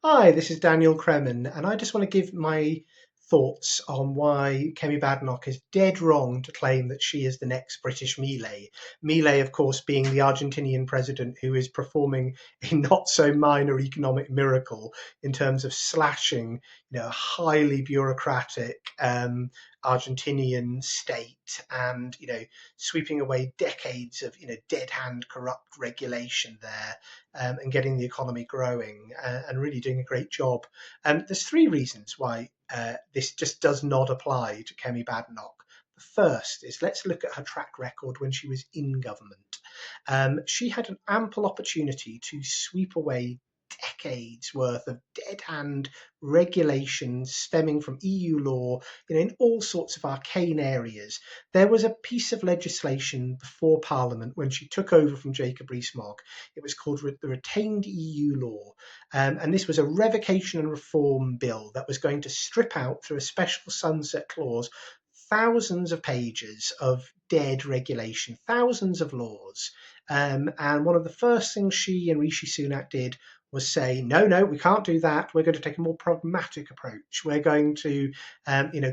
Hi, this is Daniel Kremen, and I just want to give my thoughts on why Kemi Badenoch is dead wrong to claim that she is the next British Milei. Milei, of course, being the Argentinian president who is performing a not so minor economic miracle in terms of slashing, a highly bureaucratic Argentinian state and sweeping away decades of dead hand corrupt regulation there, and getting the economy growing, and really doing a great job. There's three reasons why this just does not apply to Kemi Badenoch. The first is, let's look at her track record when she was in government. She had an ample opportunity to sweep away decades worth of dead hand regulations stemming from EU law, in all sorts of arcane areas. There was a piece of legislation before Parliament when she took over from Jacob Rees-Mogg. It was called the Retained EU Law, and this was a revocation and reform bill that was going to strip out, through a special sunset clause, thousands of pages of dead regulation, thousands of laws. And one of the first things she and Rishi Sunak did was say, no, no, we can't do that. We're going to take a more pragmatic approach. We're going to,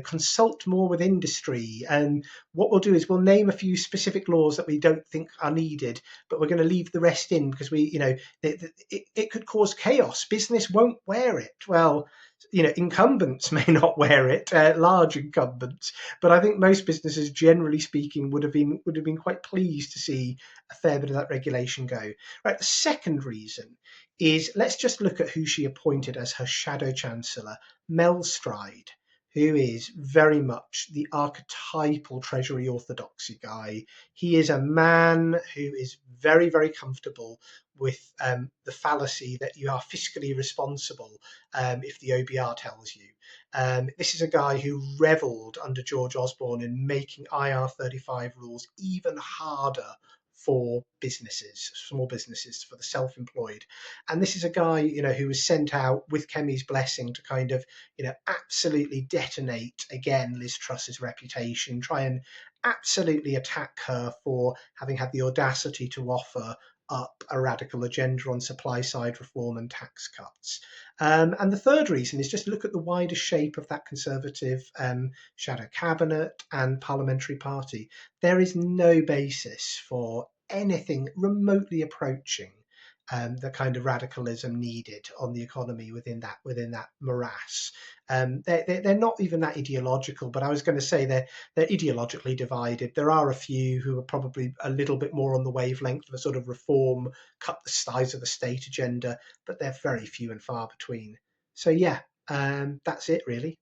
consult more with industry. And what we'll do is we'll name a few specific laws that we don't think are needed, but we're going to leave the rest in because it could cause chaos. Business won't wear it. Well, incumbents may not wear it, large incumbents, but I think most businesses, generally speaking, would have been quite pleased to see a fair bit of that regulation go. Right. The second reason is, let's just look at who she appointed as her shadow chancellor, Mel Stride, who is very much the archetypal Treasury orthodoxy guy. He is a man who is very, very comfortable with the fallacy that you are fiscally responsible if the OBR tells you. This is a guy who revelled under George Osborne in making IR35 rules even harder for businesses, small businesses, for the self-employed. And this is a guy, who was sent out with Kemi's blessing to kind of, absolutely detonate again Liz Truss's reputation, try and absolutely attack her for having had the audacity to offer up a radical agenda on supply side reform and tax cuts. And the third reason is, just look at the wider shape of that Conservative shadow cabinet and parliamentary party. There is no basis for anything remotely approaching the kind of radicalism needed on the economy within that morass. They're not even that ideological, but I was going to say they're ideologically divided. There are a few who are probably a little bit more on the wavelength of a sort of reform, cut the size of the state agenda, but they're very few and far between. So yeah, that's it really.